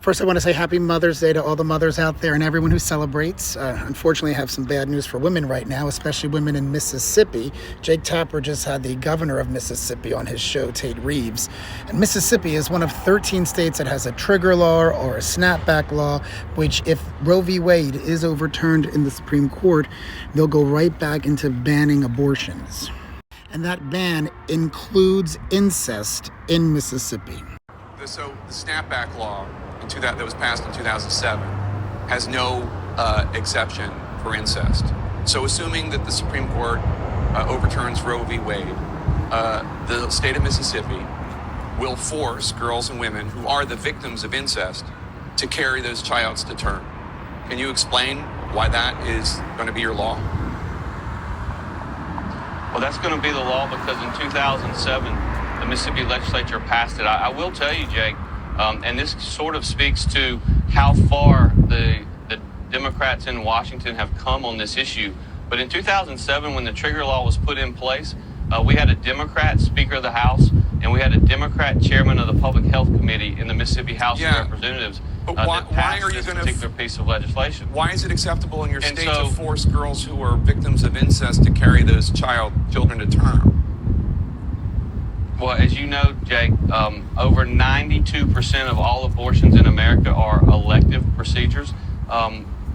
First, I want to say happy Mother's Day to all the mothers out there and everyone who celebrates. Unfortunately, I have some bad news for women right now, especially women in Mississippi. Jake Tapper just had the governor of Mississippi on his show, Tate Reeves. And Mississippi is one of 13 states that has a trigger law or a snapback law, which if Roe v. Wade is overturned in the Supreme Court, they'll go right back into banning abortions. And that ban includes incest in Mississippi. So the snapback law that was passed in 2007 has no exception for incest. So assuming that the Supreme Court overturns Roe v. Wade, the state of Mississippi will force girls and women who are the victims of incest to carry those childs to term. Can you explain why that is going to be your law? Well, that's going to be the law because in 2007, the Mississippi legislature passed it. I will tell you, Jake, and this sort of speaks to how far the Democrats in Washington have come on this issue. But in 2007, when the trigger law was put in place, we had a Democrat Speaker of the House, and we had a Democrat Chairman of the Public Health Committee in the Mississippi House of Representatives that passed this particular piece of legislation. Why is it acceptable in your state to force girls who are victims of incest to carry those children to term? Well, as you know, Jake, over 92% of all abortions in America are elective procedures.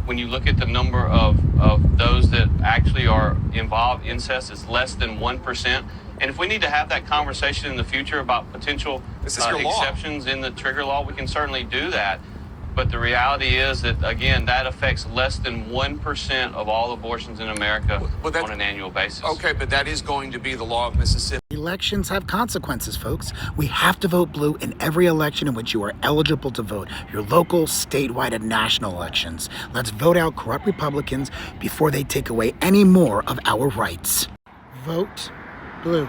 When you look at the number of those that actually are involved in incest, it's less than 1%. And if we need to have that conversation in the future about potential exceptions in the trigger law, we can certainly do that. But the reality is that, again, that affects less than 1% of all abortions in America on an annual basis. Okay, but that is going to be the law of Mississippi. Elections have consequences, folks. We have to vote blue in every election in which you are eligible to vote. Your local, statewide, and national elections. Let's vote out corrupt Republicans before they take away any more of our rights. Vote blue.